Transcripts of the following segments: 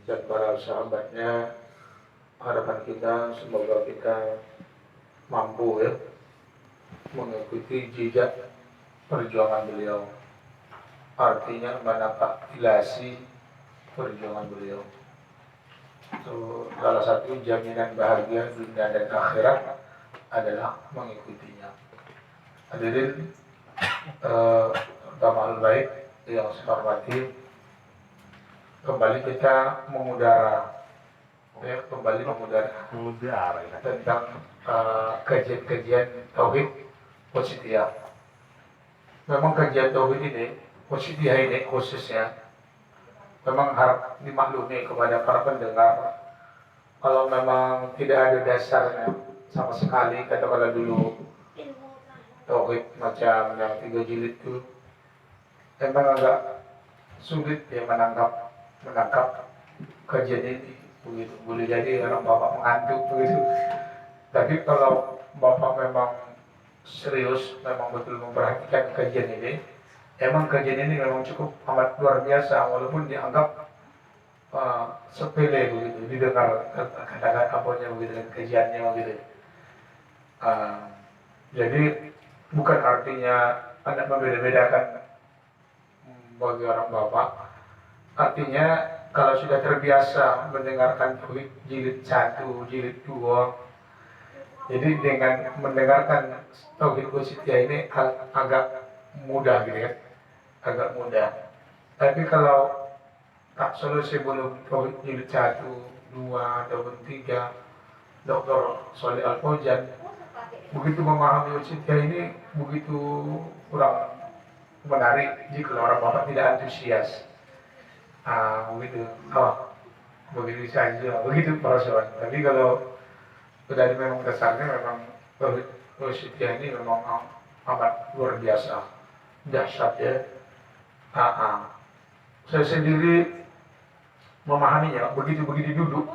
dan para sahabatnya. Harapan kita semoga kita mampu ya mengikuti jejak perjuangan beliau, artinya menapakilasi perjuangan beliau. So, salah satu jaminan bahagia dunia dan akhirat adalah mengikutinya. Hadirin Tamal baik yang saya hormati, kembali kita mengudara tentang kajian-kajian tauhid positiyah. Memang kajian tauhid ini, positiyah ini khususnya, memang harap dimaklumi kepada para pendengar. Kalau memang tidak ada dasarnya sama sekali, katakanlah dulu tauhid macam yang 3 jilid itu, memang agak sulit ya menangkap kajian ini. Begitu, boleh jadi orang bapak mengantuk begitu. Tapi kalau bapak memang serius, memang betul memperhatikan kajian ini, emang kajian ini memang cukup amat luar biasa, walaupun dianggap sepele begitu, didengar kata-kata apanya begitu dan kajiannya begitu. Jadi bukan artinya Anda membeda-bedakan bagi orang bapak. Artinya kalau sudah terbiasa mendengarkan tauhid jilid 1, jilid 2, jadi dengan mendengarkan tauhid wasitiyah ini agak mudah gitu ya, agak mudah. Tapi kalau tak selesai belum tauhid jilid 1, 2 ataupun 3, Dr. Sholih Al-Fauzan begitu memahami wasitiyah ini begitu kurang menarik jika orang bapak tidak antusias. Begitu. Begitu saja. Begitu para sahabat. Tapi kalau dari memang dasarnya memang wasitiyah ini memang amat luar biasa, dahsyat ya. Saya sendiri memahaminya begitu duduk,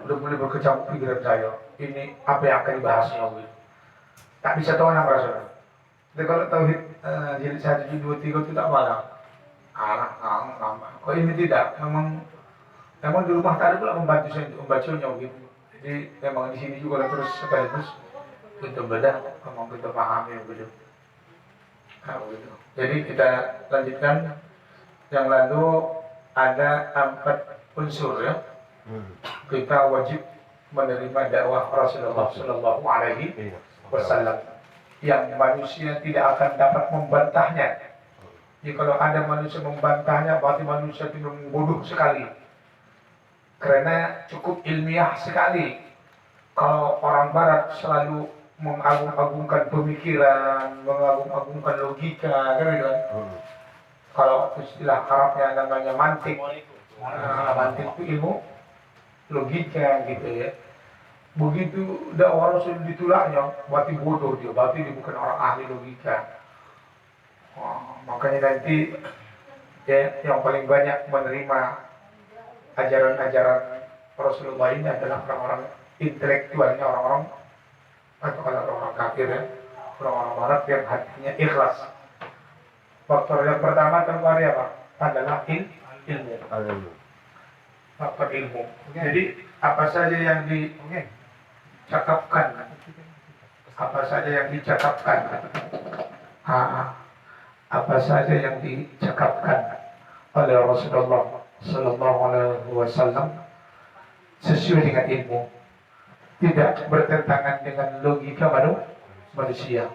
udah mulai berkecamuk pikiran saya. Ini apa yang akan dibahasnya gitu. Tak bisa tahu nama rasulullah. Jadi kalau tauhid jilid 1, jilid 2, 3 itu tak malah. Kok ini tidak, memang di rumah tak ada pula membantu saya untuk membacanya gitu. Jadi memang di sini juga terus sekaligus kita bedah, memang kita pahami begitu. Begitu. Jadi kita lanjutkan. Yang lalu ada 4 unsur ya. Kita wajib menerima dakwah Rasulullah Sallallahu Alaihi Wasallam yang manusia tidak akan dapat membantahnya. Jadi kalau ada manusia membantahnya, berarti manusia itu bodoh sekali. Karena cukup ilmiah sekali. Kalau orang Barat selalu mengagung-agungkan pemikiran, mengagung-agungkan logika, kan gitu kan? Kalau istilah Arabnya namanya mantik. Mantik itu ilmu logika gitu ya. Begitu dakwah Rasul ditolaknya, berarti bodoh dia, berarti dia bukan orang ahli logika. Makanya nanti ya, yang paling banyak menerima ajaran-ajaran Rasulullah ini adalah orang-orang intelektualnya, orang-orang atau kalau orang kafir ya, orang-orang Barat yang hatinya ikhlas. Faktor yang pertama terkari apa? Adalah ilmu. Faktor ilmu. Jadi apa saja yang dicakapkan, apa saja yang dicakapkan oleh Rasulullah Sallallahu Alaihi Wasallam sesuai dengan ilmu, tidak bertentangan dengan logika manusia.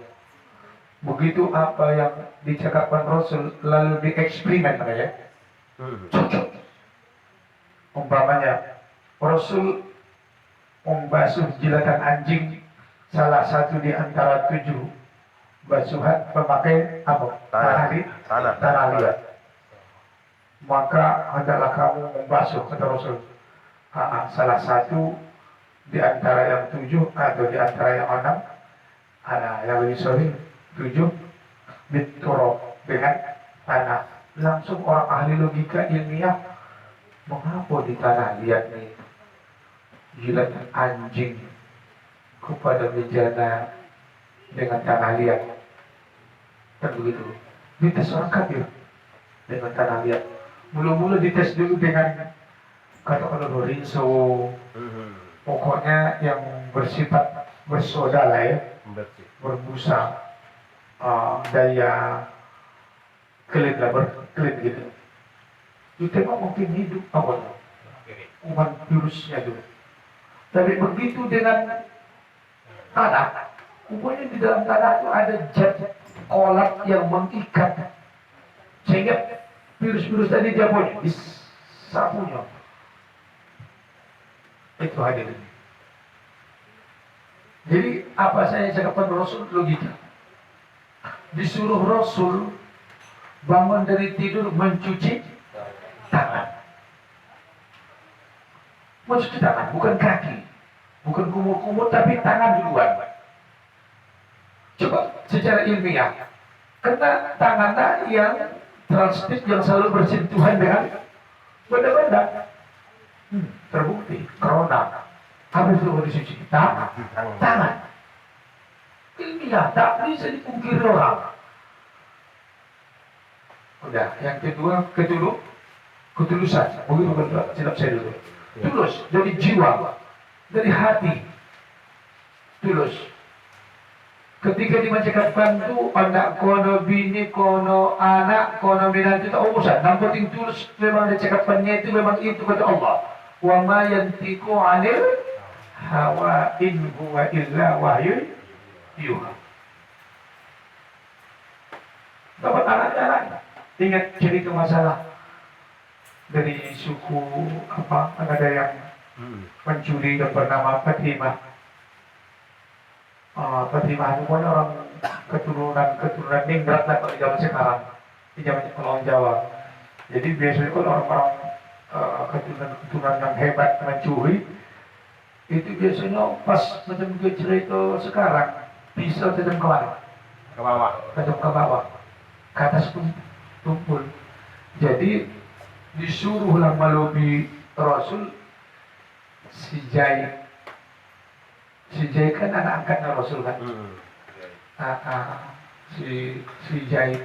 Begitu apa yang dicakapkan Rasul lalu dieksperimen ya, cocok. Umpamanya Rasul membasuh jilatan anjing, salah satu di antara 7 basuhan memakai apa? Tanah liat. Maka hendaklah kamu membasuh, kata Rasul, salah satu di antara yang 7 atau di antara yang 6, yang lebih sorry 7 biturab, dengan tanah. Langsung orang ahli logika ilmiah, mengapa di tanah liat nih jilatan anjing kepada bejana dengan tanah liat? Kan begitu. Dites orang kafir dengan tanah liat. Mula-mula dites dulu dengan katakanlah rinso, pokoknya yang bersifat bersoda lah ya, berbusa, daya kelit lah, berkelit gitu. Itu memang mungkin hidup apa? Kuman virusnya dulu. Tapi begitu dengan tanah, umumnya di dalam tanah itu ada zat kolat yang mengikat, sehingga virus-virus tadi dia punya disapunya. Itu hadirin. Jadi apa saya cakapkan Rasul logika. Disuruh Rasul bangun dari tidur mencuci tangan. Mencuci tangan, bukan kaki, bukan kumur-kumur, tapi tangan duluan. Coba secara ilmiah, karena tangannya yang transit, yang selalu bersentuhan dengan benda-benda. Terbukti, corona. Habis itu disuci tangan. Ilmiah, tak bisa dipungkiri orang. Udah, yang kedua, ketulusan. Begitu berdua, silap saya dulu. Tulus, dari jiwa, dari hati. Tulus. Ketika dimacakan itu, anak kono bini, kono anak, kono minat itu urusan. Yang penting tulus, memang dicakapannya itu memang itu kata Allah. Wa ma yantiqu 'anil hawa in huwa illa wahyun yuha. Dapat anak-anak ingat cerita masalah dari suku apa, ada yang mencuri yang bernama Fatimah. Fatimah itu kan orang keturunan ningrat lah kalau di zaman sekarang, di zaman orang Jawa. Jadi biasanya kalau orang-orang keturunan yang hebat mencuri itu biasanya pas macam cerita sekarang bisa tajam ke mana? Ke bawah. Tajam ke bawah, ke atas tumpul. Jadi disuruhlah melobi Rasul si Jai kan anak angkatnya Rasul kan. Si Jai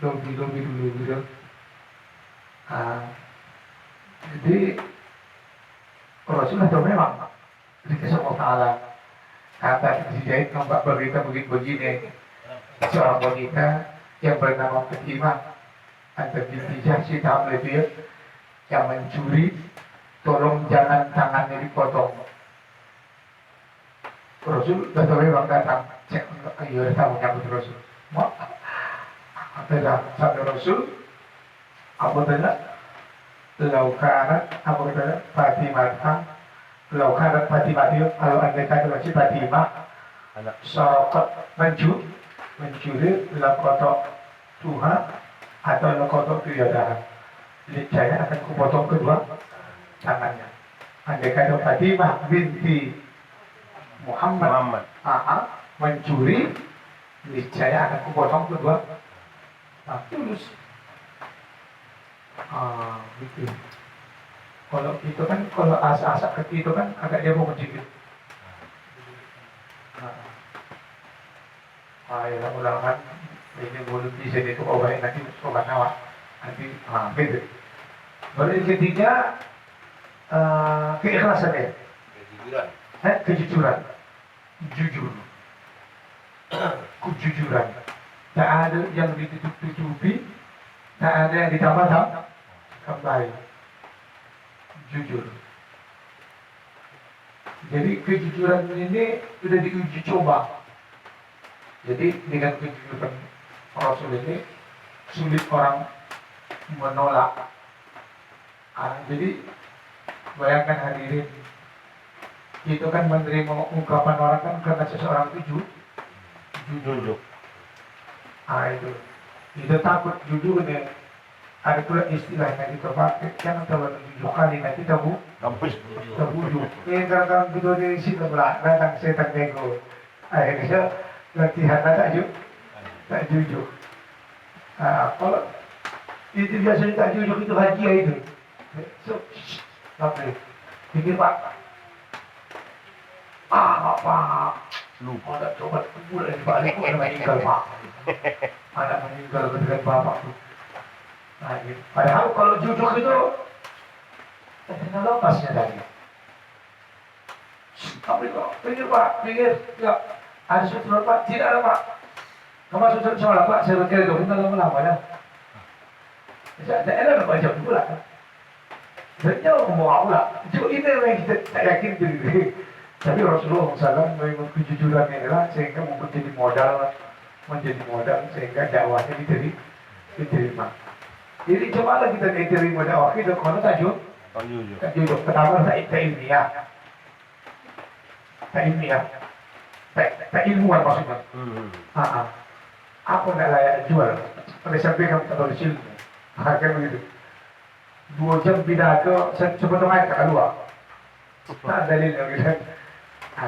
lobi dulu gitu. Jadi Rasul itu memang dikasih Allah Ta'ala kata si Jai nampak berita begini, seorang wanita yang bernama Fatimah antara binti Jahsy Hamil itu ya, yang mencuri, tolong jangan tangannya dipotong. Rasul memang datang, cek ayo tahu nyambut Rasul. Apa sabda Rasul? Apa tanya? Laukanat apa tanya? Laukanat Fatimah itu kalau anda kata si Fatimah, sorokat mencuri dalam kotak Tuhan atau dalam kotak tuyadahan. Niscaya akan kupotong kedua tangannya. Andai kata Fatimah binti Muhammad. Mencuri, niscaya akan kupotong kedua. Tulus. Gitu. Kalau itu kan, kalau asa-asa kecil itu kan agak jauh sedikit. Ya mudah-mudahan ini boleh bisa itu obat nanti obat awak nanti beda. Baru yang ketiga keikhlasan ya. Kejujuran. Jujur. Kejujuran. Tak ada yang ditutup-tutupi, tak ada yang ditambah kembali. Jujur. Jadi kejujuran ini sudah diuji coba. Jadi dengan kejujuran Rasul ini sulit orang menolak. Jadi bayangkan hadirin, itu kan menerima ungkapan orang kan karena seseorang itu jujur. Itu takut jujur nih. Ada pula istilahnya kita pakai, jangan terlalu jujur kali nanti tabu bujuk. Ini kadang-kadang kita di sini belah, datang setan nego. Akhirnya latihan tak jujur. Kalau itu biasanya tak jujur itu hadiah itu. So, pikir Pak. Apa? Lupa ada coba kumpul dari balik ada meninggal Pak. Ada meninggal dengan bapak tuh. Padahal kalau jujur itu Ternyata lepasnya tadi. Apa itu? Pinggir Pak, pinggir. Ya, ada susulan Pak? Tidak ada Pak. Kamu susun soal Pak, saya berkira itu, kita lama-lama ya. Saya enak baca pula. Dan jauh mau pula. Cuma ini yang kita tak yakin diri. Tapi Rasulullah SAW memang kejujuran inilah sehingga menjadi modal sehingga dakwahnya diterima. Jadi cobalah kita diterima dakwah kita kalau tajuk. Tajuk pertama tak ilmiah, tak ilmuwan maksudnya. Apa nak layak jual? Oleh sampaikan kepada ilmu. Akan begitu. 2 jam pidato sebelum ayat tak keluar. Tak dalil yang kita.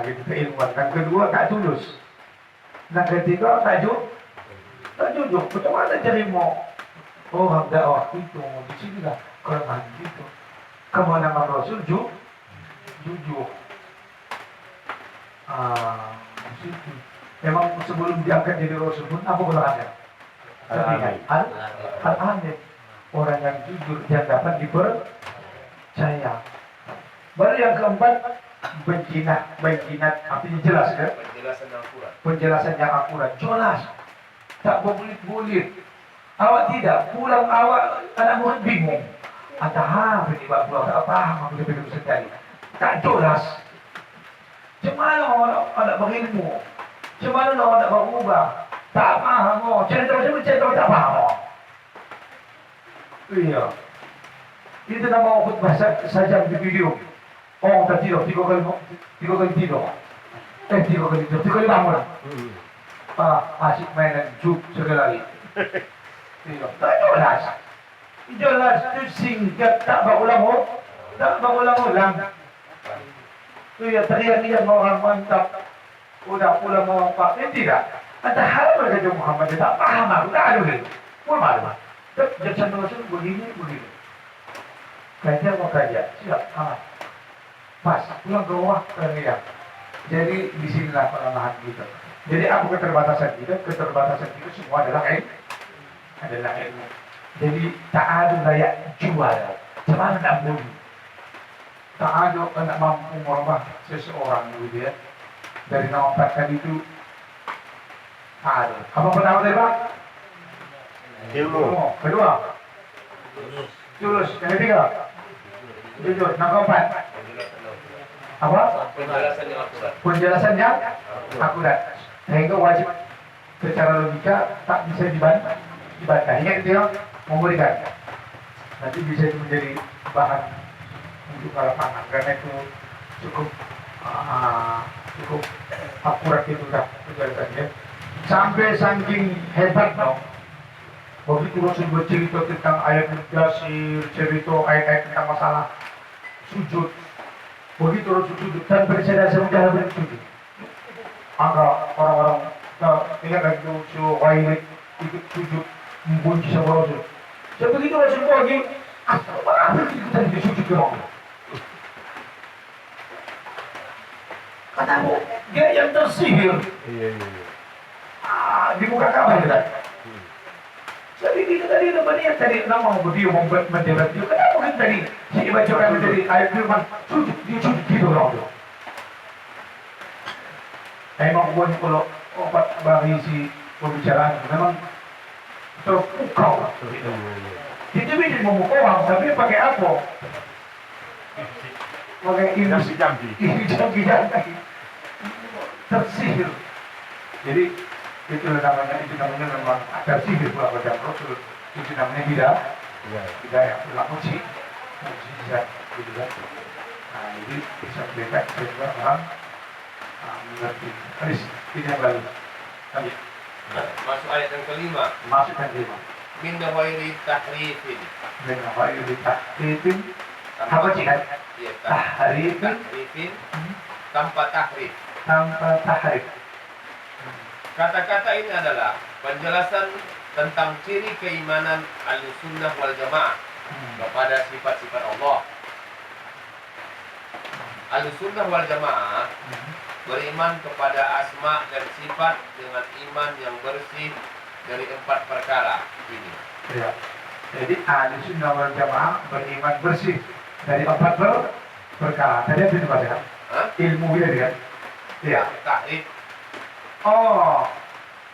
Itu keilmuan. Yang kedua tak tulus. Yang ketiga tak jujur. Macam mana terima orang dakwah itu? Di sini lah kelemahan itu. Kemenangan Rasul jujur. Situ. Memang sebelum diangkat jadi Rasul pun apa kelengahannya? Al-Amin. Orang yang jujur yang dapat dipercaya. Baru yang keempat Bayyinat artinya jelas kan? Penjelasan yang akurat, jelas. Tak berbulit-bulit. Awak tidak, pulang awak anak murid bingung. Apa ini Pak pulang tak paham aku lebih sekali. Tak jelas. Cemana orang nak berilmu? Cemana orang nak berubah? Tak paham. Cerita tak paham. Iya. Itu nama khutbah saja di video. Orang tertidur, 3 kali tidur. 3 kali bangun. Asyik mainan juk segala lagi. Tak jelas. Jelas itu singkat, tak berulang. Iya, teriak-teriak orang mantap. Udah pulang mau Pak, tidak. Ada hal berkata Muhammad, tak paham aku, tak ada lagi. Pun malu. Jangan Rasul begini. Kajian mau kajian, siap, aman. Pas, pulang ke rumah, teriak. Jadi di sinilah kelemahan kita. Jadi apa keterbatasan kita? Keterbatasan kita semua adalah ilmu. Jadi tak ada layak jual. Cuma nak beli. Tak ada nak mampu merubah seseorang gitu ya. Dari nama 4 kali itu tak ada. Apa pertama tadi Pak? Ilmu. Kedua? Tulus. Yang ketiga? Jujur. Yang keempat? Apa? Penjelasan yang akurat. Sehingga wajib secara logika tak bisa dibantah. Ingat itu ya, memberikan. Nanti bisa menjadi bahan untuk lapangan karena itu cukup akurat itu dah penjelasannya. Sampai saking hebat dong. Begitu Rasul bercerita tentang ayat Yasir, cerita ayat-ayat tentang masalah sujud. Begitu Rasul sujud dan bersandar semudah bersujud. Maka orang-orang ingat lagi itu Ghairi ikut sujud membenci sama Rasul. Sebegitu Rasul pergi, apa kita disujud ke orang? Katamu, dia yang tersihir. Di muka Ka'bah kita. Jadi kita tadi namanya tadi nama beliau mendebat dia. Kenapa kan tadi si baca orang tadi ayat firman sujud dia sujud gitu orang tu. Memang pun kalau obat bagi si pembicaraan memang terpukau. Kita bisa memukau orang tapi pakai apa? Pakai jambi tersihir. Jadi itu namanya memang ada sihir pula pada Rasul. Itu namanya tidak yang berlaku sih mukjizat gitu kan. Nah ini bisa bebas sehingga orang mengerti. Hadis ini yang lalu. Lanjut. Masuk ayat yang kelima. Masuk yang kelima. Min ghairi tahrifin. Min ghairi tahrifin. Apa sih kan? Iya, tahrifin. Tanpa tahrif. Tanpa tahrif. Kata-kata ini adalah penjelasan tentang ciri keimanan Ahlussunnah wal Jamaah kepada sifat-sifat Allah. Ahlussunnah wal Jamaah beriman kepada asma dan sifat dengan iman yang bersih dari 4 perkara ini. Ya. Jadi Ahlussunnah wal Jamaah beriman bersih Dari 4 perkara. Tadi apa itu Pak ya? Hah? Ilmu gitu kan? Iya. Tahrif, Oh.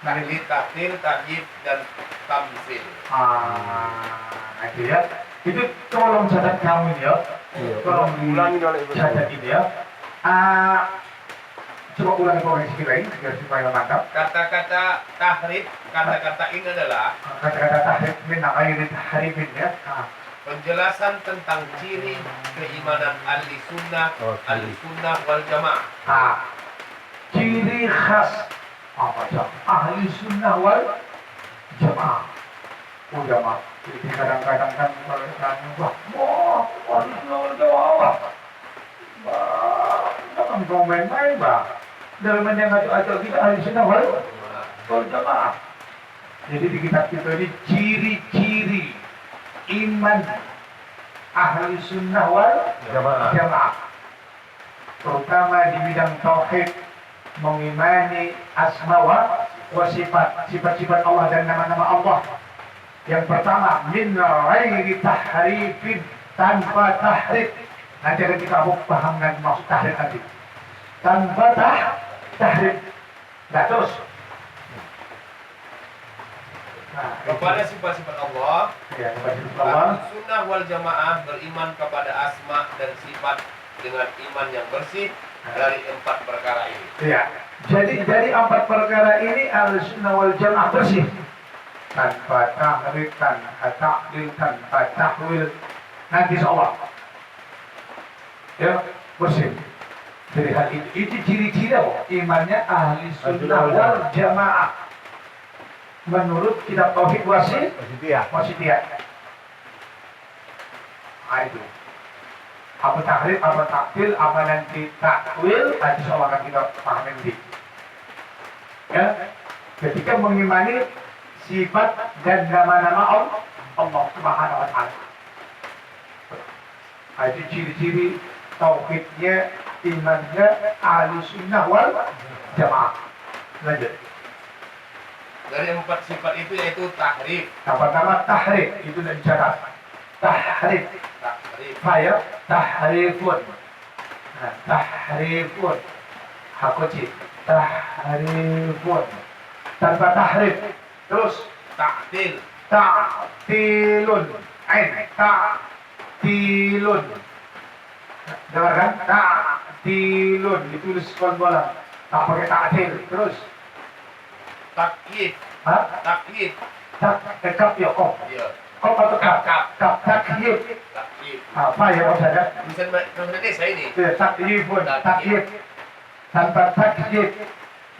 Nah, tahlil, tahlil, tahyib, dan tamsil. Itu ya. Itu tolong catat kamu ini ya. Tolong Ulangi oleh Ibu. catat ini ya. Coba ulangi koreksi lagi biar supaya mantap. Kata-kata tahrif, kata-kata ini adalah Kata-kata tahrif min ayat harifin ya. penjelasan tentang ciri keimanan ahli sunnah, Oh, ahli sunnah wal jamaah. Ciri khas apa sih? Ahli sunnah wal jamaah. Jamaah. Jadi kadang-kadang kan kalau tanya, wah, ahli sunnah wal jamaah. Wah, jangan komen main, Bang. Dalam yang ngajak-ngajak kita ahli sunnah wal jamaah. Jadi di kitab kita ini ciri-ciri iman ahli sunnah wal jamaah. Terutama di bidang tauhid, mengimani asma wa sifat-sifat Allah dan nama-nama Allah. Yang pertama, min ghairi tahrifin, tanpa tahrif. Nanti ketika aku paham nanti maksud tahrif nanti. Tanpa tahrif. Nah terus. Kepada sifat-sifat Allah, Ya, Allah. ahli sunnah wal jamaah beriman kepada asma dan sifat dengan iman yang bersih dari 4 perkara ini. Ya. Jadi dari 4 perkara ini al-sunnah wal jamaah bersih. Tanpa tahrif, tanpa ta'dil, tanpa tahwil. Nanti insyaallah. Ya, bersih. Dari hal itu ciri-ciri apa? Imannya ahli sunnah wal jamaah. Menurut kitab tauhid wasitiyah. Itu. Apa tahrif, apa takdil, apa nanti takwil, nanti insyaallah akan kita pahami nanti. Ya, ketika mengimani sifat dan nama-nama Allah Subhanahu wa taala. Itu ciri-ciri tauhidnya, imannya ahli sunnah wal jamaah. Lanjut. Dari 4 sifat itu yaitu tahrif, Yang pertama tahrif, itu sudah dicatat. Tahrif, saya tahrifun. Tahrifun. Hakoci. Tahrifun. Tanpa tahrif. Terus ta'til, ta'tilun. Ta'tilun. Dengar kan? Ta'tilun. Ditulis kolbolan. Tak pakai ta'til. Terus. takyid, Hah? takyid, Kap ya kop. ya, Kop atau kap? Kap. Kap. Takyib. takyid. Apa ya maksudnya? Tulisan bahasa Indonesia ini. Takyibun. Takyib. Tanpa takyib.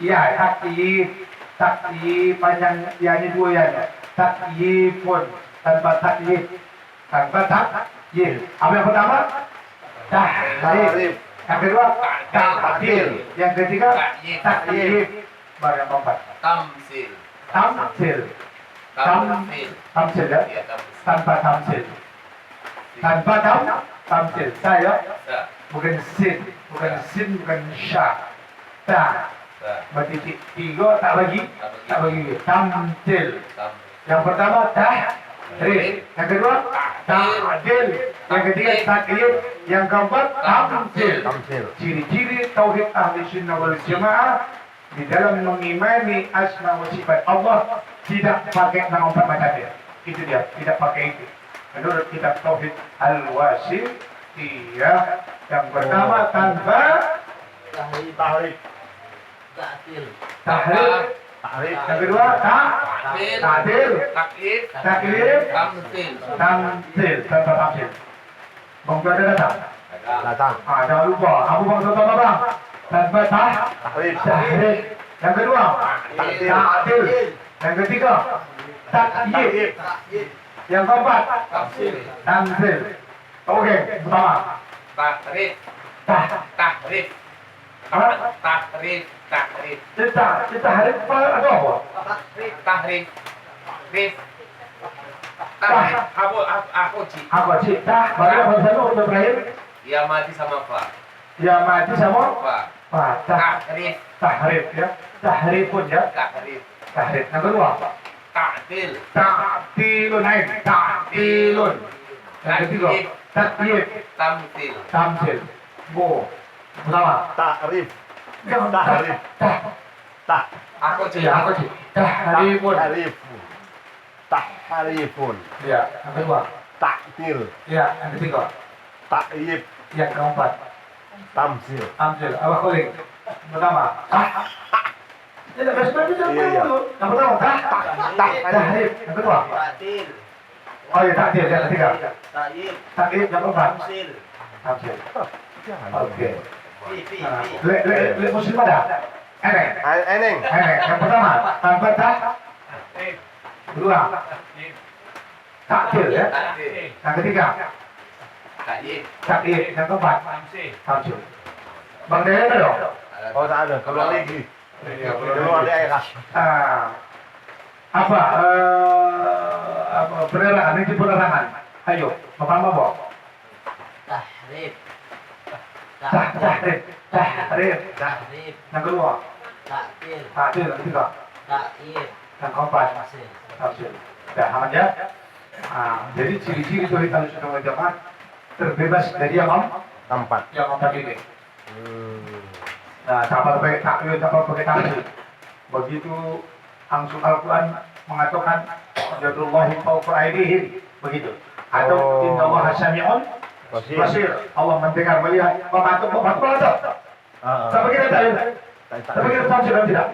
Ya, takyib. Takyib panjang ya ini 2 ya. Takyibun. Tanpa takyib. Tanpa takyib. Apa yang pertama? Tahrif. Yang kedua? Ta'dil. Yang ketiga? Takyib. Baru yang keempat. Tamsil, Tamsil. tamsil, Tamsil ya? ya tamsil. Tanpa tamsil. Tanpa tamsil. Saya Sa, bukan sin, bukan sya. Ta. sa, Berarti 3 tak bagi. Tamsil. tam, Yang pertama tahrif. Yang kedua ta'dil. Yang ketiga takyib. Yang keempat tamsil. Ciri-ciri tauhid ahli sunnah wal jamaah di dalam mengimani asma wa sifat Allah tidak pakai nama 4 macam dia. Itu dia, tidak pakai itu. Menurut kitab tauhid al-wasitiyah, yang pertama tanpa tahrif. Yang kedua ta'dil, takyid, taklif, tamsil. tamsil, tanpa tamsil. Bang ada datang? Jangan lupa, aku bang contoh bang. Tanpa tahrif. Yang kedua ta'dil. Yang ketiga takyib. Yang keempat tamsil. Oke, pertama Tahrif, tahrif, apa? tahrif, tahrif, Tahrif atau apa? tahrif, tahrif, tahrif. Aku cik. Apa sih? Baru apa sana untuk terakhir? Ya mati sama fa. Ya mati sama Fa. Tahrif, tahrif ya. Tahrifun ya. tahrif, Tahrif. Yang kedua ta'dil, ta'tilun. Ta'tilun. Yang ketiga takyif, tamsil. tamsil. Go. Pertama. Ta'rif. Jangan Tahrif. tah. Aku Iya, aku sih. Tahrifun. Tahrifun. Tahrifun. Iya, yang kedua. Ta'til. Iya, yang ketiga. Ta'yib. Yang keempat. Tamsil. Tamsil. Apa kuling? Pertama. Tah. Ini sebenarnya Iya. dulu. Yang pertama tah. Tahrif. Yang kedua. Ta'til, Oh iya, takdir. Yang ketiga. ta'yib, Takrif yang keempat. tamsil, Tamsil. Jangan. Oke. fi. Le muslim ada? Eneng. Eneng. Eneng. Yang pertama, tanpa tah. Kedua. Takdir ya. Yang ketiga, Takyif. takdir. Yang keempat, tamsil. Bang Dede ada dong? Oh, tak ada. Keluar lagi. Iya, Keluar daerah. Apa penerangan ini penerangan. Ayo, pertama Bob. Tahrif, Tahrif. tahrif, Yang kedua, ta'til, takdir. Yang ketiga, ta'yib, yang keempat, tamsil. tamsil. Dah, aman ya? Jadi ciri-ciri dari Ahlussunnah wal Jamaah terbebas dari yang Tempat. empat ini. Nah, tak pakai takwil, tak pakai tamsil. Begitu langsung Al-Quran mengatakan Yadullahi fawqa aydihim, begitu. Atau innallaha sami'un basir. Allah mendengar, melihat, memantau. Sampai kita tahu. Sampai kita tahu sudah tidak.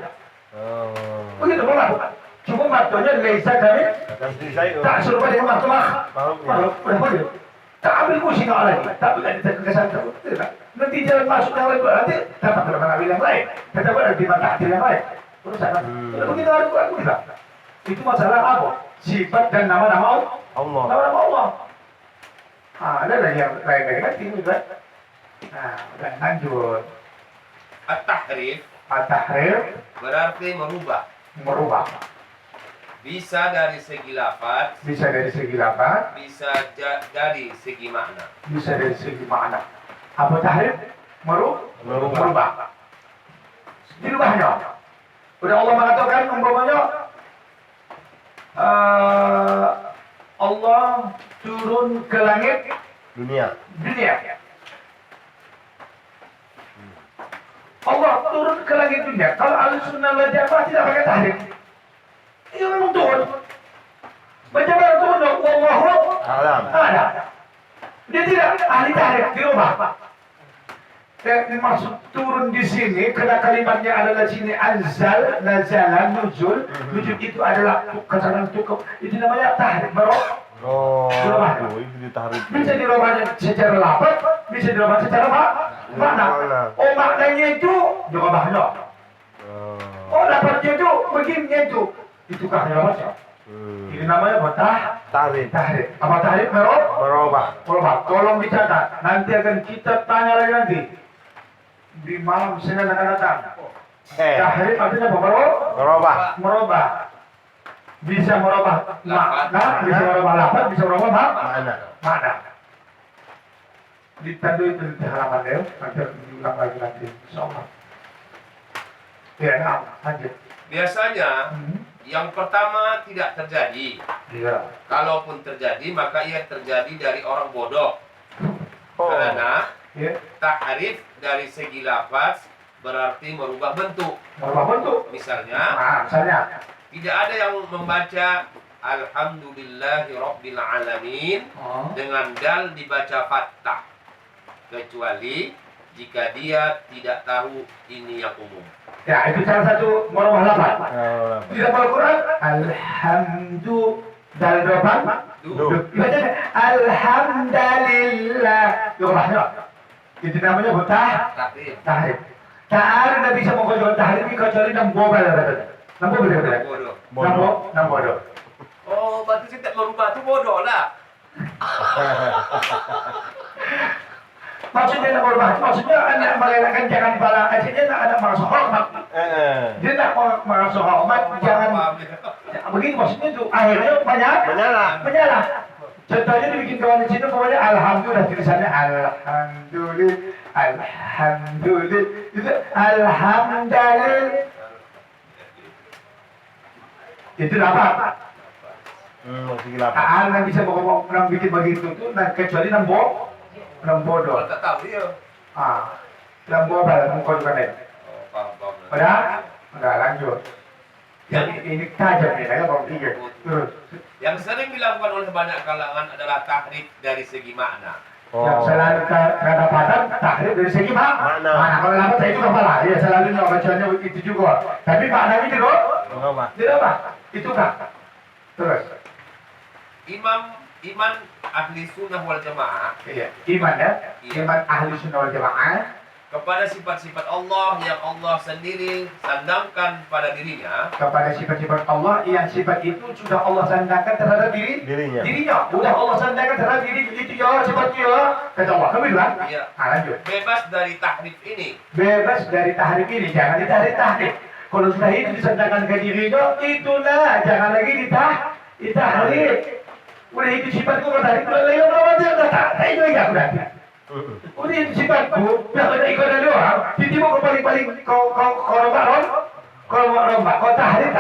Begitu mengatakan. Cuma matanya laisa kami tak serupa dengan matullah. Begitu. Tak ambil pusing lagi. Tapi kan kita kesan tidak. Nanti jalan masuk yang lain nanti dapat dalam ambil yang lain. Tetap ada di mata hati yang lain. Terus begitu aku bilang. Itu masalah apa? Sifat dan nama-nama Allah. Nama-nama Allah. Ada lagi yang lain nanti juga. Dan lanjut. At-tahrif At-tahrif berarti merubah. Bisa dari segi lafaz, bisa dari segi lafaz, bisa dari segi makna. bisa dari segi makna. Apa tahrif? Merubah. Dirubahnya. Udah Allah mengatakan umpamanya Allah turun ke langit Dunia. dunia. Allah turun ke langit dunia. Kalau Ahlussunnah wal Jamaah tidak pakai tahrif. Itu memang turun. Bagaimana turun? Wallahu Alam. ada. Dia tidak ahli tahrif, dirubah. Maksud turun di sini karena kalimatnya adalah sini anzal, nazalan, nuzul. Nuzul itu adalah kesanan cukup. Itu namanya tahrif. Oh, Dirubah. itu ditarik. Bisa dirubah secara lafaz, bisa dirubah secara makna. Oh, maknanya itu dirubahnya. Oh, lafaznya itu begini itu. Itu kah dirubahnya? Ini namanya apa? Tarik. Tahrif. Apa tahrif? Merubah. Merubah. Tolong dicatat. Nanti akan kita tanya lagi nanti. Di malam Senin akan datang. Tahrif artinya apa? Merubah. Merubah. Bisa merubah makna, bisa merubah lafaz, bisa merubah makna. Ditandui itu di halaman ya. Nanti akan diulang lagi nanti. Insyaallah. Ya, lanjut. Biasanya yang pertama tidak terjadi. Iya. Kalaupun terjadi, maka ia terjadi dari orang bodoh. Karena Ya. tahrif dari segi lafaz berarti merubah bentuk. Merubah bentuk. Misalnya, Misalnya. tidak ada yang membaca Alhamdulillahi Rabbil Alamin dengan dal dibaca fathah, kecuali jika dia tidak tahu ini yang umum. Ya, itu salah satu merubah lafaz. Di dalam Al-Quran, Alhamdulillah. Alhamdulillah. Dirubahnya. Itu namanya Tahrif. tahrif. Tahrif tidak bisa mengkontrol tahrif kecuali enam bodoh. Enam bodoh. Oh, berarti saya tidak merubah itu bodoh lah. Maksudnya enam bodoh. Maksudnya anak melelahkan jangan pala. Akhirnya anak merasa hormat. Dia tak merasa hormat. Jangan. Begini maksudnya itu. Akhirnya menyala. Contohnya dibikin kawan di situ, pokoknya alhamdulillah tulisannya alhamdulillah, itu alhamdulillah. Itu apa? Segi lapan. Yang bisa ngomong bikin begitu tuh, nah kecuali bodoh. Kalau tak tahu dia. Bodoh mengkau juga nih. Oh, paham. Udah lanjut. Ini tajam nih, saya mau pikir. Terus. Yang sering dilakukan oleh banyak kalangan adalah tahrif dari segi makna. Yang selalu kedapatan tahrif dari segi makna. Kalau lama saya juga malah, ya selalu bacaannya itu juga. Tapi maknanya itu loh. Tidak apa? Itu kan. Terus. Iman ahli sunnah wal jamaah. Iya. Iman ya. Iman ahli sunnah wal jamaah. Kepada sifat-sifat Allah yang Allah sendiri sandangkan pada dirinya. Kepada sifat-sifat Allah yang sifat itu sudah Allah sandangkan terhadap dirinya. Sudah Allah sandangkan terhadap diri itu ya sifat ya. Kata Allah, kamu bilang? Iya. Lanjut. Bebas dari tahrif ini. Bebas dari tahrif ini, jangan ditahrif. Kalau sudah itu disandangkan ke dirinya, itulah jangan lagi ditahrif. Udah itu sifatku tahrif, udah lewat aja udah tak itu aja udah. Udah itu sifatku, udah ada ikut dari orang, tiba-tiba kau paling kau rombak, kau tahrif.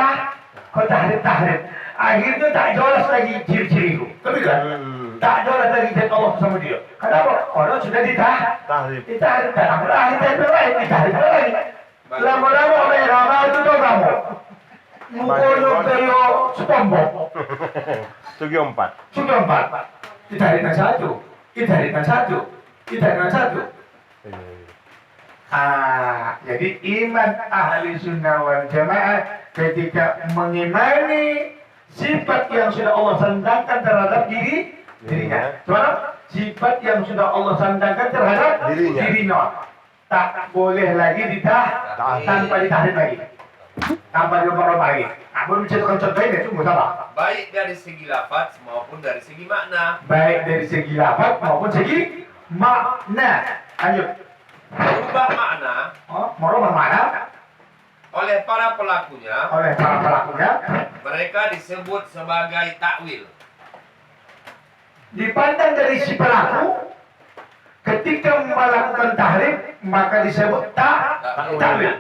Akhirnya tak jelas lagi ciri-ciriku. Kau bilang, tak jelas lagi zat Allah sama dia. Kenapa? Orang sudah ditahrif. Ditahrif lagi. Lama-lama orang yang ramah itu tau kamu. Mukono kayo sepombok. Segi empat. Ditahrifkan satu. Jadi iman ahli sunnah wal jamaah ketika mengimani sifat yang sudah Allah sandangkan terhadap dirinya. Coba sifat yang sudah Allah sandangkan terhadap dirinya. Tak boleh lagi tanpa ditahrif lagi. Tanpa dirubah-rubah lagi. Belum bisa contohnya itu salah. Baik dari segi lafaz maupun dari segi makna. Lanjut. Merubah makna oleh para pelakunya. Mereka disebut sebagai takwil. Dipandang dari si pelaku, ketika melakukan tahrif maka disebut takwil.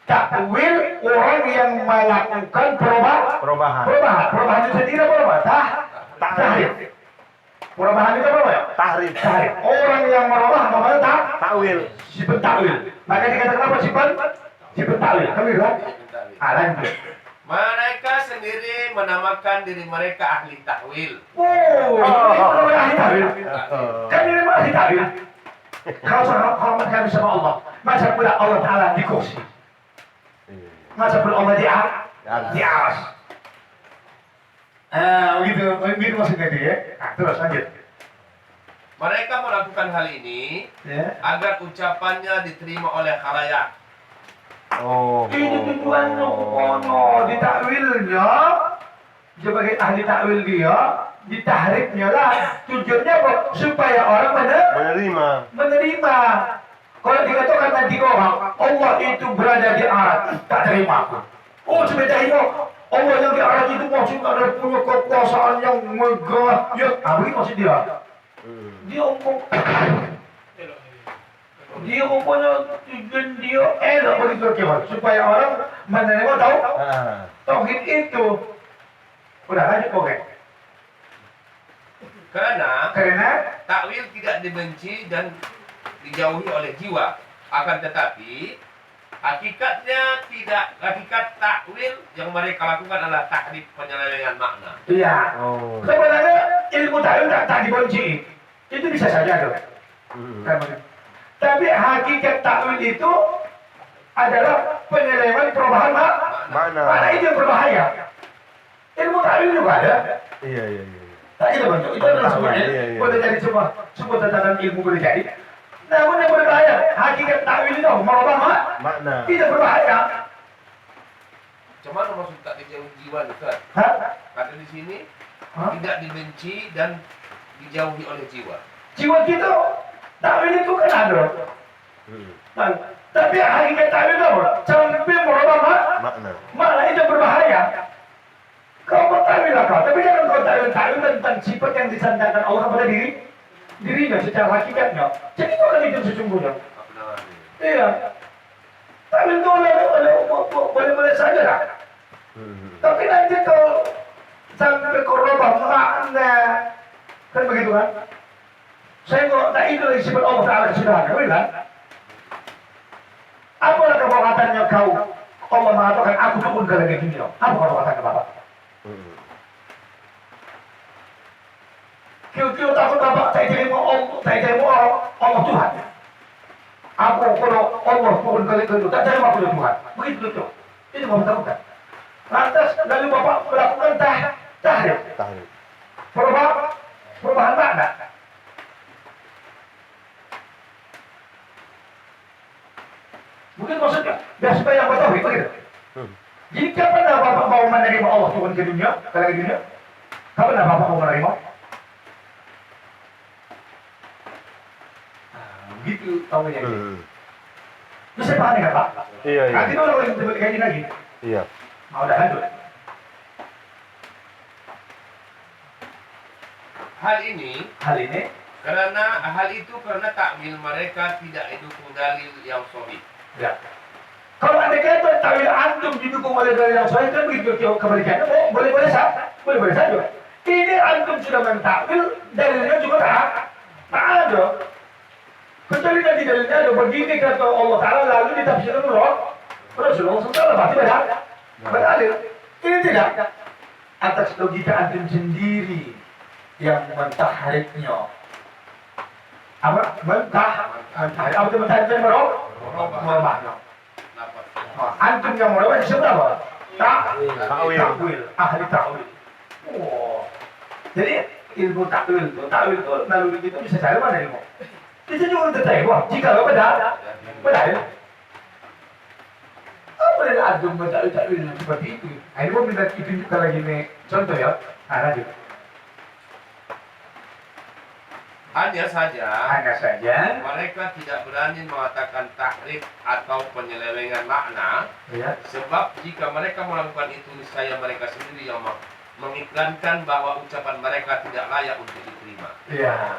Takwil orang yang melakukan perubahan. Perubahan itu sendiri apa? Tahrif. Perubahan itu apa? Tahrif. Orang yang merubah namanya takwil. Sifat takwil. Maka dikatakan apa sifat takwil? Kamu bilang? Lanjut. Mereka sendiri menamakan diri mereka ahli takwil. Ini ahli takwil. Kan ini ahli takwil. Kalau mereka sama Allah, masa pula Allah Ta'ala di kursi. Masa pula Allah di aras. Begitu maksudnya dia. Terus lanjut. Mereka melakukan hal ini agar ucapannya diterima oleh khalayak. Ini tujuannya ditakwilnya sebagai ahli takwil dia, ditahrifnya lah. Tujuannya apa? Supaya orang menerima. Kalau dikatakan nanti orang Allah itu berada di aras, tak terima aku. Sebentar itu Allah yang di aras itu maksud ada punya kekuasaan yang megah. Begini maksud dia. Dia rupanya tujuan dia elok begitu kira supaya orang menerima tauhid itu. Udah lanjut oke. Karena takwil tidak dibenci dan dijauhi oleh jiwa. Akan tetapi hakikat takwil yang mereka lakukan adalah tahrif, penyelewengan makna. Iya. Sebenarnya ilmu takwil tak dibenci. Itu bisa saja dong. Tapi hakikat takwil itu adalah penyelewengan perubahan mana itu yang berbahaya. Ilmu takwil juga ada. Iya. Tak kita bentuk. Itu adalah semuanya. Boleh jadi sebuah tatanan ilmu boleh jadi. Namun yang berbahaya, hakikat takwil itu merubah makna. Tidak berbahaya. Cuman maksud tak dijauhi jiwa Ustaz. Kata di sini tidak dibenci dan dijauhi oleh jiwa. Jiwa kita takwil itu kan ada. Tapi hakikat takwil itu sampai merubah makna itu berbahaya. Kau takwil apa? Tapi jangan kau takwil tentang sifat yang disandangkan Allah kepada dirinya secara hakikatnya. Jadi itu kan itu sesungguhnya. Iya. Takwil itu boleh saja lah. Tapi nanti kalau sampai korobah makna. Kan begitu kan? Saya kok tak itu lagi sifat Allah Ta'ala kesudahan, kan? Apalah kata-katanya kau? Allah mengatakan aku turun ke langit dunia. Apa kata-katanya Bapak? Kira-kira takut Bapak tak terima Allah Tuhan. Aku kalau Allah turun ke langit dunia, tak terima aku Tuhan. Begitu itu. Ini Bapak takutkan. Lantas lalu Bapak melakukan tahrif. Perubahan makna. Mungkin maksudnya, biar supaya yang bertauhid begitu. Jika pernah Bapak mau menerima Allah turun ke dunia, ke langit dunia, kapan Bapak mau menerima? Begitu tahunya. Bisa paham nggak Pak? Iya. Nanti kalau yang sebut kayak gini lagi. Iya. Mau dah lanjut. Hal ini karena takwil mereka tidak didukung dalil yang sahih. Ya. Kalau anda kata takwil antum didukung oleh dalil yang sahih kan begitu kebalikannya boleh saja. Ini antum sudah mentakwil dalilnya juga tak ada. Kecuali nanti dalilnya ada begini kata Allah Taala lalu ditafsirkan Rasulullah SAW pasti berdalil. Ini tidak atas logika antum sendiri yang mentahriknya. Apa? Mentahriknya merubahnya. Antum yang merubah disebut apa? Takwil. Ahli takwil. Oh. Jadi ilmu takwil itu lalu itu bisa cari mana ilmu? Itu juga untuk takwil. Jika lo benar. Apa yang antum takwil seperti itu? Ini mau minta ditunjukkan lagi nih contoh ya. Lanjut. Hanya saja mereka tidak berani mengatakan tahrif atau penyelewengan makna, Ya. sebab jika mereka melakukan itu niscaya mereka sendiri yang mengiklankan bahwa ucapan mereka tidak layak untuk diterima. Iya.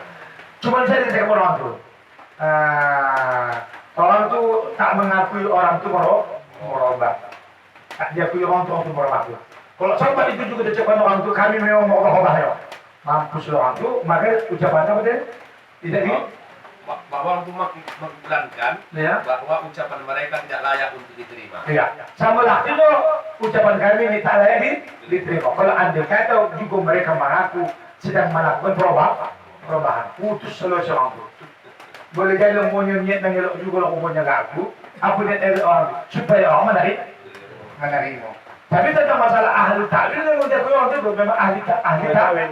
Cuman saya tidak orang tuh. Orang tuh tak mengakui orang tuh merubah. Tak diakui orang tuh merubah. Kalau sampai itu juga diucapkan orang tuh kami memang mau merubah ya. Mampus orang tuh, maka ucapannya apa deh? Tidak di bahwa untuk mengiklankan ya. bahwa ucapan mereka tidak layak untuk diterima. Iya. Sama lah itu ucapan kami ini tak layak diterima. Kalau anda kata juga mereka mengaku sedang melakukan perubahan, putus selesai orang tuh. Boleh jadi lo mau niat ngelok juga lo mau ngaku, apa niat orang supaya orang menerima. Tapi tentang masalah ahli takwil yang udah orang itu memang ahli takwil.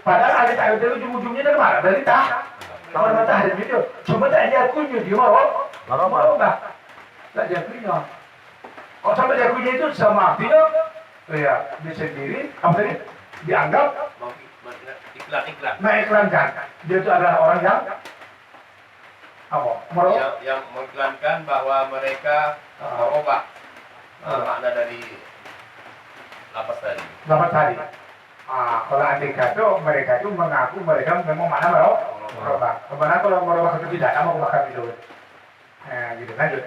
Padahal ahli takwil itu ujung-ujungnya dari mana? Dari kalau matahari itu cuma tak diakuinya dia merubah. Tak diakuinya. Kalau sampai diakuinya itu sama artinya, ya dia sendiri, apa tadi dianggap mengiklankan. Dia itu adalah orang yang apa? Yang mengiklankan bahwa mereka merubah makna dari lapas tadi. Kalau andai kata mereka itu mengaku mereka memang mana merubah. Kemana kalau merubah itu tidak sama bahkan itu. Gitu lanjut.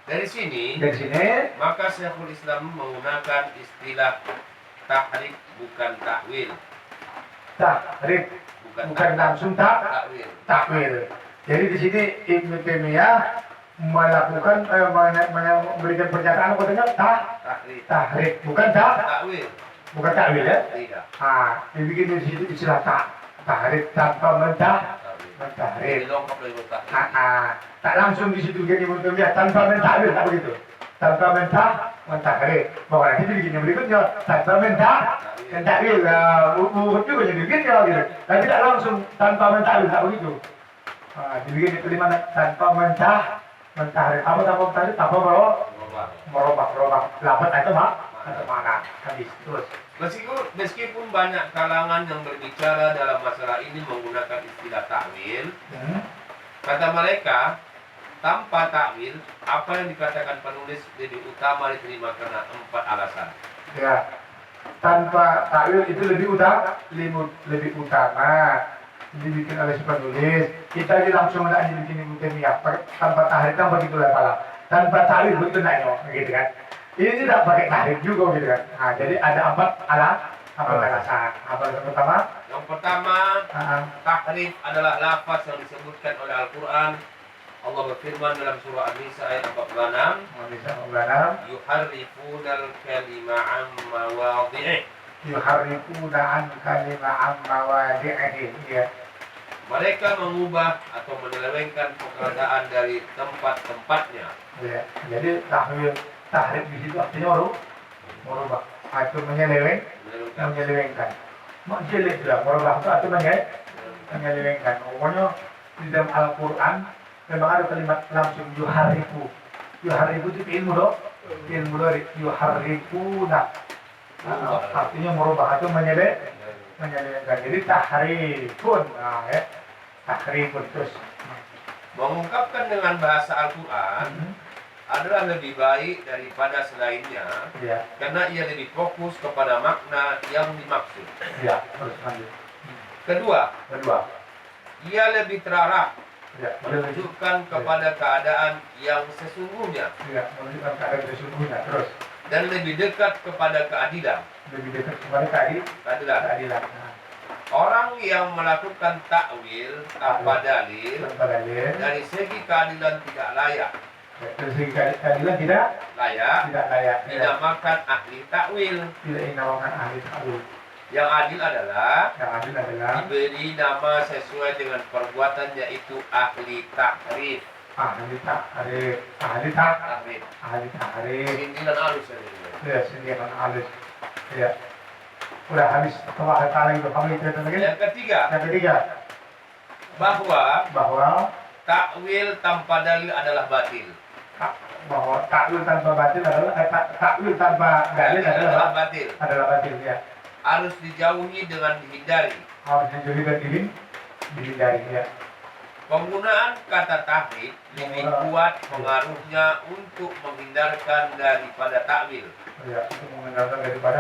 Dari sini maka Syekhul Islam menggunakan istilah tahrif bukan takwil. Tahrif bukan langsung takwil. Jadi di sini Ibnu Taimiyah melakukan memberikan pernyataan katanya tahrif bukan takwil ya. Tidak. Dibikin di situ istilah tahrif tanpa mentahrif. Tak langsung di situ jadi mutunya tanpa mentakwil tak begitu. Tanpa mentahrif. Bahwa nanti begini berikutnya tanpa mentakwil bukan juga jadi begini gitu. Tapi tidak langsung tanpa mentakwil tak begitu. Dibikin itu di mana tanpa mentahrif. Apa tanpa mentahrif? Tanpa merubah. Lapat itu mana? Habis terus. Meskipun banyak kalangan yang berbicara dalam masalah ini menggunakan istilah takwil, kata mereka tanpa takwil apa yang dikatakan penulis lebih utama diterima karena 4 alasan. Ya, tanpa takwil itu lebih utama dibikin oleh si penulis. Kita ini langsung nak dibikin Ibnu Taimiyah tanpa tahrif kan begitulah pala. Tanpa takwil begitu naknya, gitu kan. Ini tidak pakai tahrif juga gitu kan. Nah, jadi ada empat alasan. Apa yang pertama? Yang pertama, tahrif adalah lafaz yang disebutkan oleh Al-Quran. Allah berfirman dalam surah An-Nisa ayat 46, yuharrifunal kalima an mawadhi'i. Yuharrifuna an kalima an mawadhi'i. Ya. Mereka mengubah atau menyelewengkan perkataan dari tempat-tempatnya. Ya. Jadi tahrif di situ artinya merubah atau menyelewengkan. Menjelek sudah merubah itu atau menyelewengkan. Pokoknya di dalam Al-Quran memang ada kalimat langsung yuharifu. Yuharifu itu fi'il mudhari. Yuharifuna. Artinya merubah atau menyelewengkan. Jadi tahrifun. Nah, ya. Tahrifun terus. Mengungkapkan dengan bahasa Al-Quran adalah lebih baik daripada selainnya, Ya. karena ia lebih fokus kepada makna yang dimaksud. Ya, terus lanjut. Kedua, ia lebih terarah, Ya, menunjukkan kepada keadaan yang sesungguhnya ya, menunjukkan keadaan sesungguhnya terus dan lebih dekat kepada keadilan. lebih dekat kepada keadilan. Nah, Orang yang melakukan takwil tanpa dalil tanpa dalil, dari segi keadilan tidak layak, dari segi keadilan tidak layak, ya. dinamakan ahli takwil. Tidak dinamakan ahli takwil. Yang adil adalah Yang adil adalah diberi nama sesuai dengan perbuatan, yaitu ahli takrif. ahli takrif. Sindiran halus ya. Ya, sendirian halus. Ya. Udah habis. Coba kata lagi kamu cerita lagi. Yang ketiga, Bahwa takwil tanpa dalil adalah batil. takwil tanpa batil adalah takwil tanpa dalil adalah batil. batil ya. Harus dijauhi dengan dihindari. Harus dijauhi dan dihindari ya. Penggunaan kata tahrif lebih kuat pengaruhnya untuk menghindarkan daripada takwil. Ya, untuk menghindarkan daripada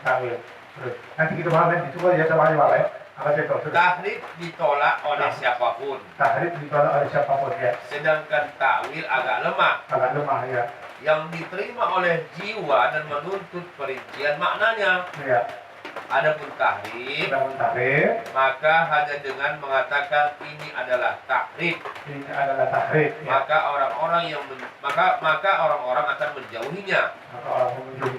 takwil. Terus nanti kita bahas nanti coba ya sama Pak ya. Apa saya tahu? Tahrif ditolak oleh siapapun. Tahrif ditolak oleh siapapun ya. Sedangkan takwil agak lemah. Agak lemah ya. Yang diterima oleh jiwa dan menuntut perincian maknanya. Ya. Adapun tahrif, maka hanya dengan mengatakan ini adalah tahrif, ya. maka orang-orang akan menjauhinya.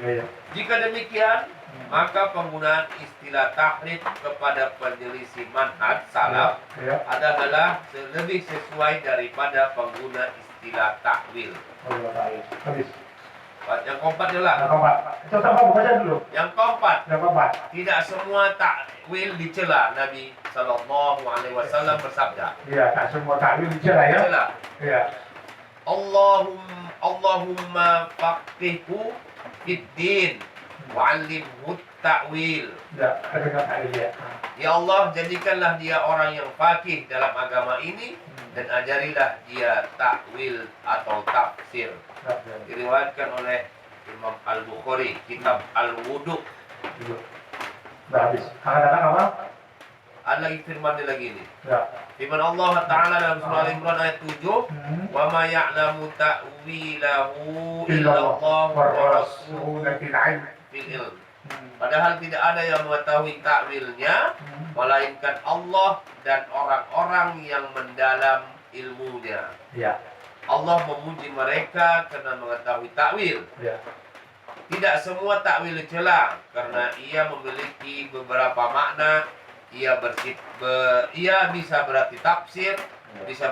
Ya. Jika demikian, maka penggunaan istilah tahrif kepada penyelisih manhaj salaf Ya. adalah lebih sesuai daripada pengguna istilah takwil. Habis. Yang keempat adalah Coba baca dulu. Yang keempat, tidak semua takwil dicela. Nabi Sallallahu Alaihi Wasallam bersabda. Iya, tak semua takwil dicela ya. Dicela. Iya. Allahumma faqihhu fid-din wa'allimhu ta'wil. Ya, ada takwil ya. Ya Allah, jadikanlah dia orang yang faqih dalam agama ini dan ajarilah dia takwil atau tafsir. Diriwayatkan oleh Imam Al-Bukhari, kitab Al-Wudu. Sudah habis. Akan datang apa? Ada lagi firman dia lagi ini. Ya. Firman Allah Ta'ala dalam surah Al-Imran ayat 7, "Wa ma ya'lamu ta'wilahu illallah wa rasuluhu fil ilm." Padahal tidak ada yang mengetahui takwilnya melainkan Allah dan orang-orang yang mendalam ilmunya. Ya. Allah memuji mereka karena mengetahui takwil. Ya. Tidak semua takwil dicela karena ia memiliki beberapa makna. Ia bisa berarti tafsir, bisa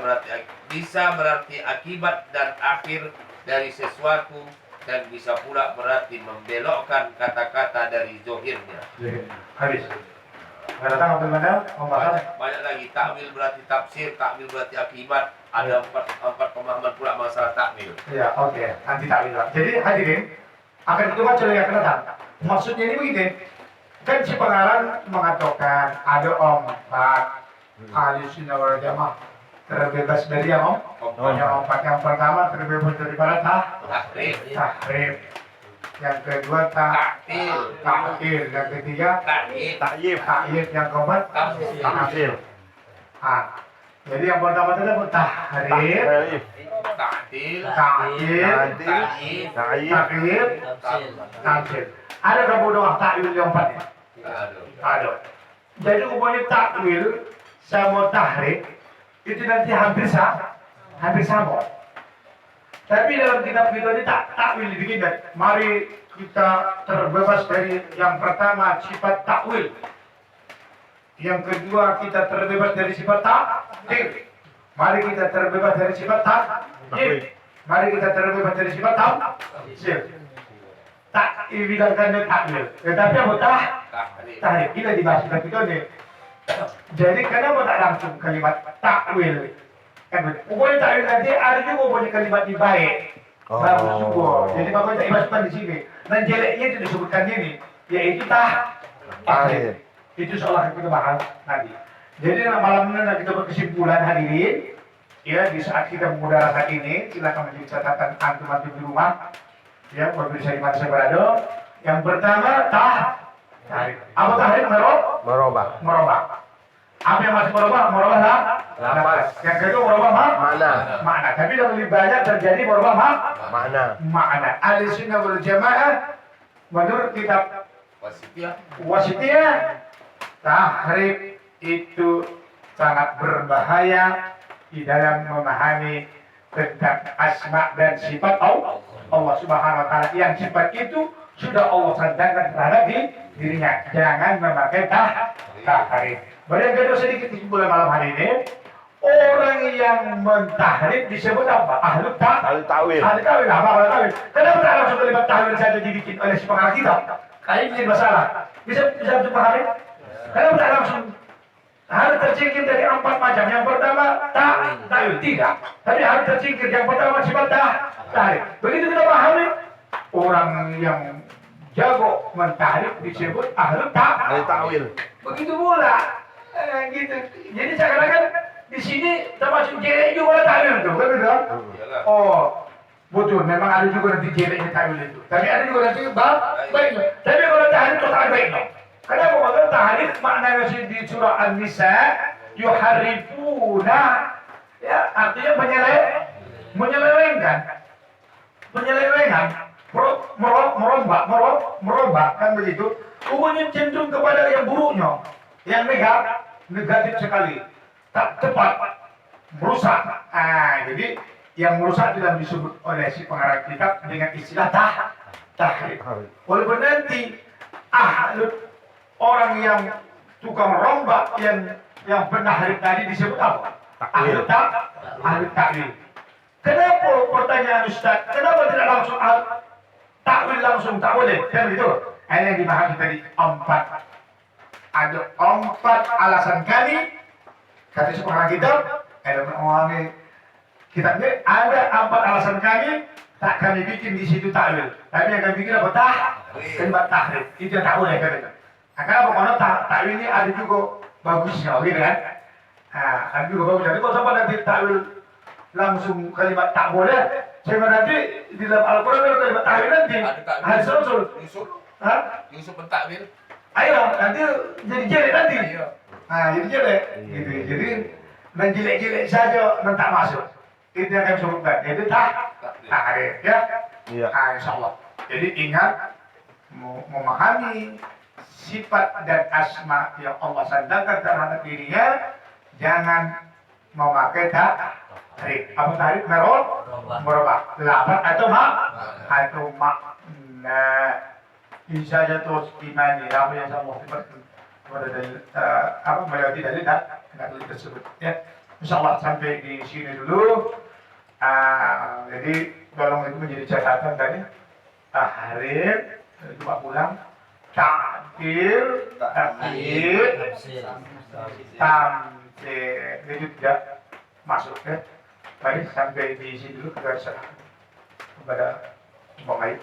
berarti akibat dan akhir dari sesuatu, dan bisa pula berarti membelokkan kata-kata dari zohirnya. Habis. Akan datang apa mana? Banyak lagi. Takwil berarti tafsir, takwil berarti akibat. Ada empat pemahaman pula masalah takwil. Ya, oke. Nanti takwil. Jadi hadirin akan kita baca yang akan datang. Maksudnya ini begini. Kan si pengarang mengatakan ada empat Ahlussunnah wal Jamaah terbebas dari yang empat. Yang pertama terbebas daripada tahrif. Yang kedua ta'til. Yang ketiga takyif. Yang keempat tafsir. Jadi yang pertama tadi tahrif, ta'dil, ta'dil, Ta'dil, ta'if, taklif, Tafsir. tamsil. Ada kemudian takwil yang empat ya? Aduh. Ada. Jadi umumnya takwil sama tahrif itu nanti hampir sama. Tapi dalam kitab kita ini takwil dibikin dari mari kita terbebas dari yang pertama sifat takwil. Yang kedua kita terbebas dari sifat takdir. Mari kita terbebas dari sifat takdir. Mari kita terbebas dari sifat tamsil. Tak dibilangkan takwil. Tetapi apa Tahrif. tahrif kita dibahas kitab kita ni. Jadi kenapa tak langsung kalimat takwil? Kan pokoknya takwil nanti ada juga punya kalimat di baik. Bagus juga. Jadi makanya tak dimasukkan di sini. Dan jeleknya itu disebutkan ini, yaitu tahrif. Itu seolah kita bahas nanti. Jadi malam ini kita berkesimpulan hadirin. Ya, di saat kita mengudara saat ini, silakan menjadi catatan antum-antum di rumah. Ya, pemirsa di mana saya berada. Yang pertama tahrif. Apa tahrif? Merubah. Merubah. Apa yang masih merubah? Merubah Lapas. Yang kedua merubah Mana? makna. Tapi yang lebih banyak terjadi merubah Mana? makna. Ahlussunnah wal Jamaah menurut kitab Wasitiyah. Wasitiyah, tahrif itu sangat berbahaya di dalam memahami tentang asma dan sifat Allah Subhanahu wa taala. Yang sifat itu sudah Allah sandarkan terhadap dirinya. Jangan memakai tahrif. Baru yang kedua sedikit kesimpulan malam hari ini. Orang yang mentahrif disebut apa? Ahlu Takwil. Ahli takwil. Apa ahli takwil? Kenapa tak langsung kalimat takwil saja dibikin oleh si pengarang kitab? Kayaknya jadi masalah. Bisa dipahami? Kenapa tak langsung? Harus tersingkir dari 4 macam. Yang pertama takwil tidak. Tapi harus tersingkir. Yang pertama sifat tahrif. Begitu kita pahami, orang yang jago mentahrif disebut ahlu Takwil. begitu pula. Gitu. Jadi seakan-akan di sini termasuk jelek juga takwil tuh, kan betul? Iyalah. Oh, betul. Memang ada juga nanti jeleknya takwil itu. Tapi ada juga nanti baiknya. Tapi kalau tahrif total baiknya. Kenapa? Kalau tahrif maknanya di surah An-Nisa yuharifuna, ya artinya menyelewengkan, merombak kan begitu. Umumnya cenderung kepada yang buruknya, yang negatif sekali, tak tepat, merusak. Jadi yang merusak tidak disebut oleh si pengarang kitab dengan istilah tahrif. Walaupun nanti orang yang tukang rombak yang penahrif tadi disebut apa? Ahli takwil. Kenapa pertanyaan Ustaz? Kenapa tidak langsung takwil langsung tak boleh? Kan begitu? Ini yang dibahas tadi 4. Ada 4 alasan kami. Kata seorang kitab, ada mengulangi kitabnya. Ada 4 alasan kami. Tak kami bikin di situ takwil. Tapi yang kami bikin apa? Kalimat tahrif. Itu yang tak boleh kata. Kenapa? Karena takwil ini ada juga bagusnya, gitu kan? Ada juga bagusnya. Jadi kalau sampai nanti takwil langsung kalimat tak boleh, sehingga nanti di dalam Al-Quran ada kalimat takwil nanti. Hadis Rasul. Yusuf pentakwil. Ayo, nanti jadi jelek nanti. Iya. Jadi jelek. Gitu. Jadi dan jelek-jelek saja dan tak masuk. Itu yang kami sebutkan. Itu tahrif, ya. Iya. Insya Allah. Jadi ingat memahami sifat dan asma yang Allah sandarkan terhadap dirinya, jangan memakai tahrif. Apa tahrif? Merubah. Lapan atau makna. Bisa jatuh imani. Apa yang saya mau kepada dalil melewati dalil dalil tersebut. Ya, Insya Allah sampai di sini dulu. Jadi tolong itu menjadi catatan tadi. Tahrif, coba pulang. Takdir, tamsil, itu tidak masuk ya. Baik, sampai di sini dulu kita serahkan kepada Bang Aib.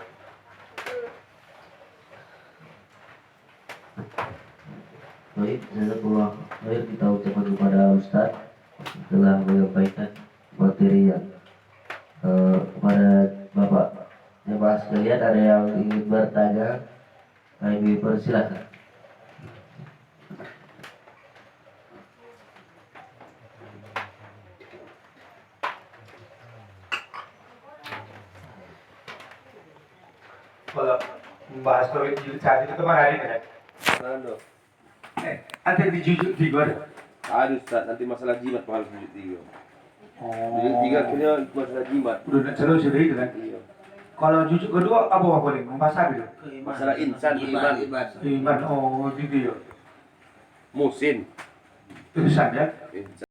Baik, jazakallah khair, kita ucapkan kepada Ustaz telah menyampaikan materi yang kepada Bapak jemaah sekalian. Ada yang ingin bertanya, kami persilakan. kalau membahas tauhid jilid 1 itu kemarin kan? Mana? Nanti di jilid 3 Ada Ustaz, nanti masalah jimat harus jilid 3. Oh. Jilid 3 punya masalah jimat. Udah seru sudah itu kan? Iya. Kalau jilid kedua apa boleh? Membahas apa itu? Masalah insan, iman. Iman, oh gitu ya. Musin. Tulisan ya? Insan.